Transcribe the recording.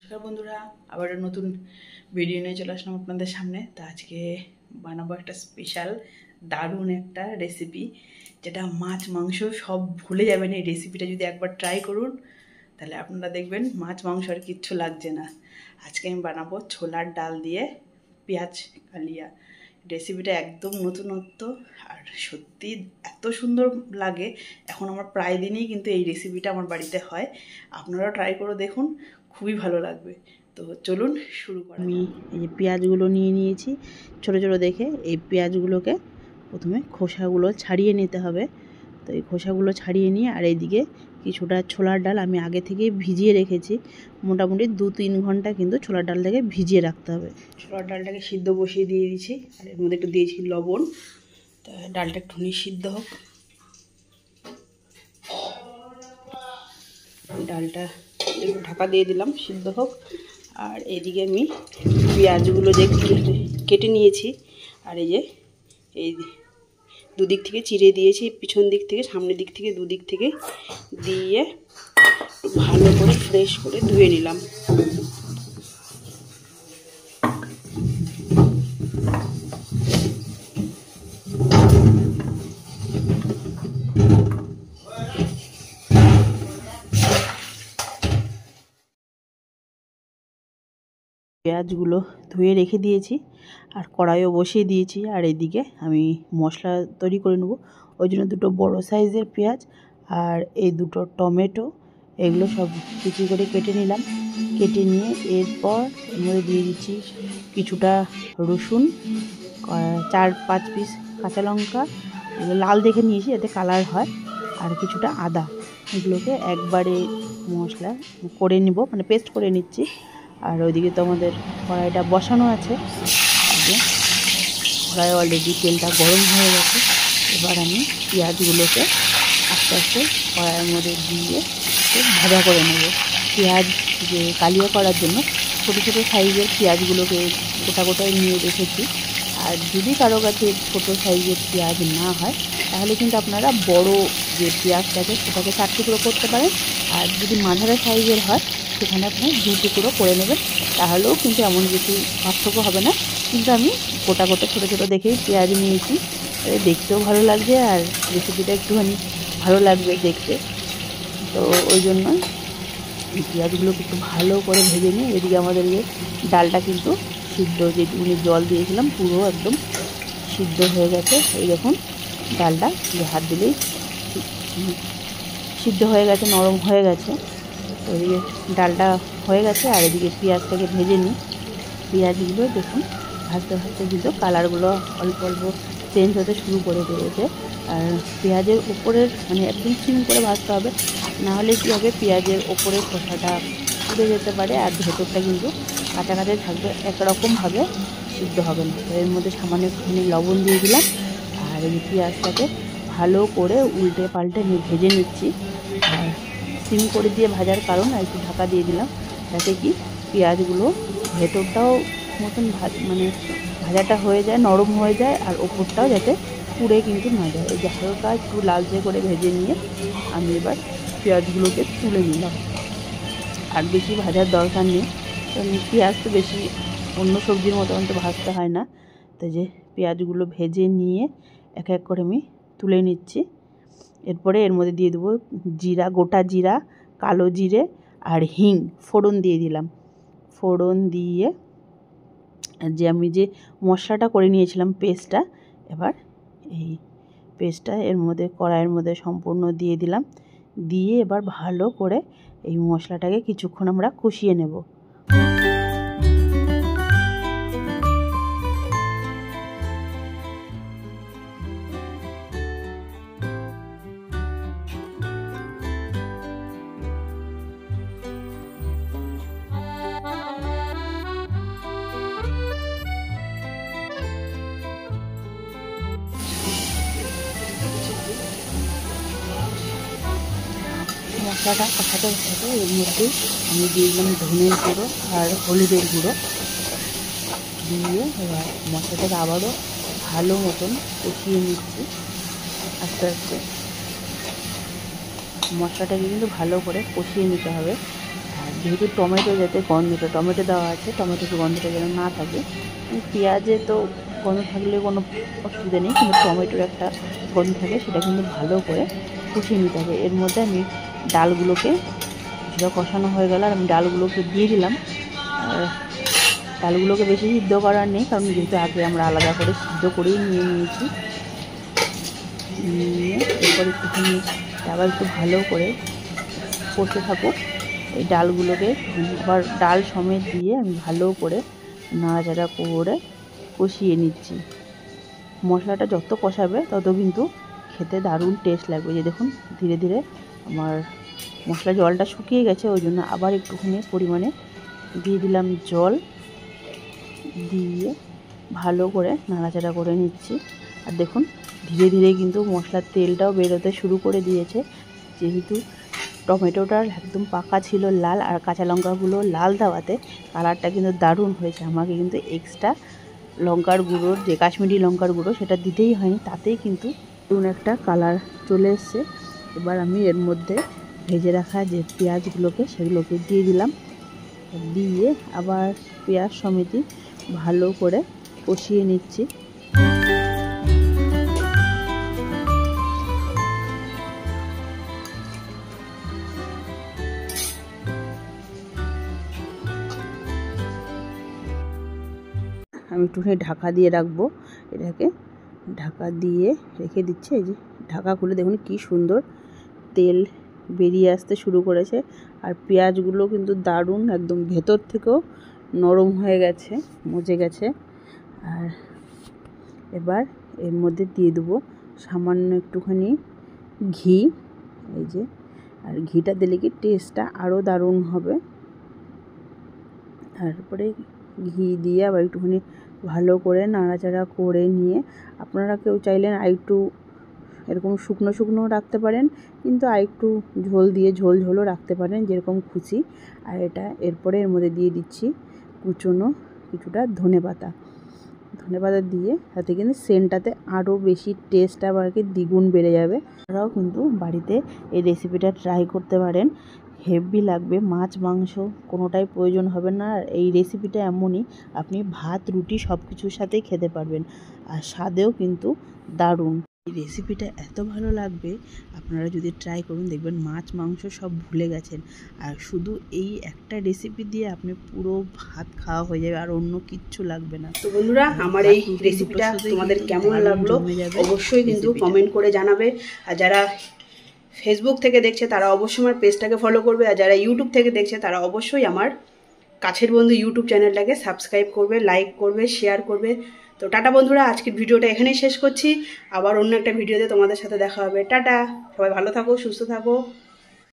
নমস্কার বন্ধুরা, আবার নতুন ভিডিও নিয়ে চলে আসলাম আপনাদের সামনে। তো আজকে বানাবো একটা স্পেশাল দারুণ একটা রেসিপি, যেটা মাছ মাংস সব ভুলে যাবেন। এই রেসিপিটা যদি একবার ট্রাই করুন তাহলে আপনারা দেখবেন মাছ মাংস আর কিচ্ছু লাগছে না। আজকে আমি বানাবো ছোলার ডাল দিয়ে পেঁয়াজ কালিয়া। রেসিপিটা একদম নতুনত্ব আর সত্যি এত সুন্দর লাগে। এখন আমার প্রায় দিনই কিন্তু এই রেসিপিটা আমার বাড়িতে হয়। আপনারাও ট্রাই করে দেখুন, খুবই ভালো লাগবে। তো চলুন শুরু করা। আমি এই যে পেঁয়াজগুলো নিয়ে নিয়েছি ছোটো ছোটো দেখে। এই পেঁয়াজগুলোকে প্রথমে খোসাগুলো ছাড়িয়ে নিতে হবে। তো এই খোসাগুলো ছাড়িয়ে নিয়ে আর এইদিকে কিছুটা ছোলার ডাল আমি আগে থেকেই ভিজিয়ে রেখেছি। মোটামুটি 2-3 ঘন্টা কিন্তু ছোলার ডালটাকে ভিজিয়ে রাখতে হবে। ছোলার ডালটাকে সিদ্ধ বসিয়ে দিয়ে দিয়েছি, আর এর মধ্যে একটু দিয়েছি লবণ। তা ডালটা একটুখানি সিদ্ধ হোক। ডালটা একটু ঢাকা দিয়ে দিলাম, সিদ্ধ হোক। আর এদিকে আমি পেঁয়াজগুলো যে কেটে নিয়েছি, আর এই যে এই দুদিক থেকে চিড়ে দিয়েছি, পিছন দিক থেকে সামনের দিক থেকে দুদিক থেকে দিয়ে ভালো করে ফ্রেশ করে ধুয়ে নিলাম। পেঁয়াজগুলো ধুয়ে রেখে দিয়েছি আর কড়াইও বসিয়ে দিয়েছি। আর এদিকে আমি মশলা তৈরি করে নেব। ওই জন্য দুটো বড় সাইজের পেঁয়াজ আর এই দুটো টমেটো, এগুলো সব কুচি করে কেটে নিলাম। কেটে নিয়ে এরপর এর মধ্যে দিয়ে দিচ্ছি কিছুটা রসুন, 4-5 পিস কাঁচা লঙ্কা, লাল দেখে নিয়েছি যাতে কালার হয়, আর কিছুটা আদা। এগুলোকে একবারে মশলা করে নিব, মানে পেস্ট করে নিচ্ছি। আর ওইদিকে তো আমাদের কড়াইটা বসানো আছে, কড়াই অলরেডি তেলটা গরম হয়ে গেছে। এবার আমি পেঁয়াজগুলোকে আস্তে আস্তে কড়াইয়ের মধ্যে দিয়ে ভাজা করে নেব। পেঁয়াজ যে কালিয়া করার জন্য ছোটো ছোটো সাইজের পেঁয়াজগুলোকে গোটা গোটায় নিয়ে রেখেছি। আর যদি কারো কাছে ছোটো সাইজের পেঁয়াজ না হয় তাহলে কিন্তু আপনারা বড় যে পেঁয়াজটাকে সেটাকে 4 টুকরো করতে পারেন। আর যদি মাঝারি সাইজের হয় সেখানে আপনি 2 টুকরো করে নেবেন, তাহলেও কিন্তু এমন কিছু পার্থক্য হবে না। কিন্তু আমি গোটা গোটা ছোটো ছোটো দেখেই পেঁয়াজ নিয়েছি, দেখতেও ভালো লাগবে আর রেসিপিটা একটুখানি ভালো লাগবে দেখতে। তো ওই জন্য পেঁয়াজগুলোকে একটু ভালো করে ভেজে নিয়ে এদিকে আমাদের যে ডালটা কিন্তু সিদ্ধ, যেটুকুনি জল দিয়েছিলাম পুরো একদম সিদ্ধ হয়ে গেছে। এই দেখুন ডালটা হাত দিলেই সিদ্ধ হয়ে গেছে, নরম হয়ে গেছে। ওইদিকে ডালটা হয়ে গেছে আর এদিকে পেঁয়াজটাকে ভেজে নিই। পেঁয়াজগুলো দেখুন ভাজতে ভাজতে কিন্তু কালারগুলো অল্প অল্প চেঞ্জ হতে শুরু করে দিয়েছে। আর পেঁয়াজের উপরের মানে একদম সিম করে ভাজতে হবে, নাহলে কী হবে পেঁয়াজের ওপরের খোসাটা পুড়ে যেতে পারে আর ভেতরটা কিন্তু কাঁচা কাঁচা থাকবে, একরকমভাবে সিদ্ধ হবে না। এর মধ্যে সামান্য একটুখানি লবণ দিয়ে দিলাম আর এই পেঁয়াজটাকে ভালো করে উল্টে পাল্টে ভেজে নিচ্ছি। আর সিম করে দিয়ে ভাজার কারণ আর একটু ঢাকা দিয়ে দিলাম, যাতে কি পেঁয়াজগুলো ভেতরটাও মতন মানে ভাজাটা হয়ে যায়, নরম হয়ে যায়, আর ওপরটাও যাতে পুড়ে কিন্তু না যায়। এই যে হালকা একটু লালচে করে ভেজে নিয়ে আমি এবার পেঁয়াজগুলোকে তুলে নিলাম। আর বেশি ভাজার দরকার নেই, কারণ পেঁয়াজ তো বেশি অন্য সবজির মতো তো ভাজতে হয় না। তো যে পেঁয়াজগুলো ভেজে নিয়ে এক এক করে আমি তুলে নিচ্ছি। এরপরে এর মধ্যে দিয়ে দেবো জিরা, গোটা জিরা, কালো জিরে আর হিং ফোড়ন দিয়ে দিলাম। ফোড়ন দিয়ে যে আমি যে মশলাটা করে নিয়েছিলাম পেস্টটা, এবার এই পেস্টটা এর মধ্যে কড়াইয়ের মধ্যে সম্পূর্ণ দিয়ে দিলাম। দিয়ে এবার ভালো করে এই মশলাটাকে কিছুক্ষণ আমরা কষিয়ে নেব। মশলাটা কষাতে কষাতে এর মধ্যে আমি দিয়ে দিলাম ধনের গুঁড়ো আর হলুদের গুঁড়ো দিয়ে এবার মশলাটাকে আবারও ভালো মতন কষিয়ে নিচ্ছি আস্তে আস্তে। মশলাটাকে কিন্তু ভালো করে কষিয়ে নিতে হবে। আর যেহেতু টমেটো যাতে গন্ধটা, টমেটো দেওয়া আছে, টমেটোর গন্ধটা যেন না থাকে। পেঁয়াজে তো গন্ধ থাকলে কোনো অসুবিধা নেই, কিন্তু টমেটোর একটা গন্ধ থাকে, সেটা কিন্তু ভালো করে কষিয়ে নিতে হবে। এর মধ্যে আমি ডালগুলোকে কিছুটা কষানো হয়ে গেল আর আমি ডালগুলোকে দিয়ে দিলাম। আর ডালগুলোকে বেশি সিদ্ধ করার নেই, কারণ যেহেতু আগে আমরা আলাদা করে সিদ্ধ করেই নিয়েছি। নিয়ে এরপর একটুখানি আবার একটু ভালো করে করতে থাকো। এই ডালগুলোকে আবার ডাল সমেত দিয়ে আমি ভালো করে নাড়াচাড়া করে কষিয়ে নিচ্ছি। মশলাটা যত কষাবে তত কিন্তু খেতে দারুণ টেস্ট লাগবে। যে দেখুন ধীরে ধীরে আমার মশলা জলটা শুকিয়ে গেছে, ওই জন্য আবার একটুখানি পরিমাণে দিয়ে দিলাম জল, দিয়ে ভালো করে নাড়াচাড়া করে নিচ্ছি। আর দেখুন ধীরে ধীরে কিন্তু মশলার তেলটাও বেরোতে শুরু করে দিয়েছে। যেহেতু টমেটোটা একদম পাকা ছিল লাল, আর কাঁচা লঙ্কাগুলো লাল দেওয়াতে কালারটা কিন্তু দারুণ হয়েছে। আমাকে কিন্তু এক্সট্রা লঙ্কার গুঁড়ো, যে কাশ্মীরি লঙ্কার গুঁড়ো, সেটা দিতেই হয়নি, তাতেই কিন্তু দারুণ একটা কালার চলে এসছে। এবার আমি এর মধ্যে ভেজে রাখা যে পেঁয়াজগুলোকে সেগুলোকে দিয়ে দিলাম, দিয়ে আবার পেঁয়াজ সমেত ভালো করে কষিয়ে নিচ্ছি। আমি একটুখানি ঢাকা দিয়ে রাখবো, এটাকে ঢাকা দিয়ে রেখে দিচ্ছি। এই যে ঢাকা খুলে দেখুন কি সুন্দর তেল বেরিয়ে আসতে শুরু করেছে। আর পেঁয়াজগুলো কিন্তু দারুণ একদম ভেতর থেকেও নরম হয়ে গেছে, মজে গেছে। আর এবার এর মধ্যে দিয়ে দেবো সামান্য একটুখানি ঘি, এই যে, আর ঘিটা দিলে কি টেস্টটা আরও দারুণ হবে। তারপরে ঘি দিয়ে আবার একটুখানি ভালো করে নাড়াচাড়া করে নিয়ে, আপনারা কেউ চাইলেন আরেকটু এরকম শুকনো শুকনো রাখতে পারেন, কিন্তু আরেকটু ঝোল দিয়ে ঝোল ঝোলও রাখতে পারেন, যেরকম খুশি। আর এটা এরপরে এর মধ্যে দিয়ে দিচ্ছি কুচনো কিছুটা ধনেপাতা দিয়ে, তাতে কিন্তু সেন্টটাতে আরও বেশি টেস্ট আবার কি দ্বিগুণ বেড়ে যাবে। আপনারাও কিন্তু বাড়িতে এই রেসিপিটা ট্রাই করতে পারেন, হেভি লাগবে। মাছ মাংস কোনোটাই প্রয়োজন হবে না। আর এই রেসিপিটা এমনই, আপনি ভাত রুটি সব কিছুর সাথেই খেতে পারবেন, আর স্বাদেও কিন্তু দারুণ। এই রেসিপিটা এত ভালো লাগবে, আপনারা যদি ট্রাই করুন দেখবেন মাছ মাংস সব ভুলে গেছেন, আর শুধু এই একটা রেসিপি দিয়ে আপনি পুরো ভাত খাওয়া হয়ে যাবে, আর অন্য কিচ্ছু লাগবে না। তো বন্ধুরা, আমার এই রেসিপিটা তোমাদের কেমন লাগলো অবশ্যই কিন্তু কমেন্ট করে জানাবে। আর যারা ফেসবুক থেকে দেখছে তারা অবশ্যই আমার পেজটাকে ফলো করবে, আর যারা ইউটিউব থেকে দেখছে তারা অবশ্যই আমার কাছের বন্ধু ইউটিউব চ্যানেলটাকে সাবস্ক্রাইব করবে, লাইক করবে, শেয়ার করবে। তো টাটা বন্ধুরা, আজকের ভিডিওটা এখানেই শেষ করছি। আবার অন্য একটা ভিডিওতে তোমাদের সাথে দেখা হবে। টাটা, সবাই ভালো থাকো, সুস্থ থাকো।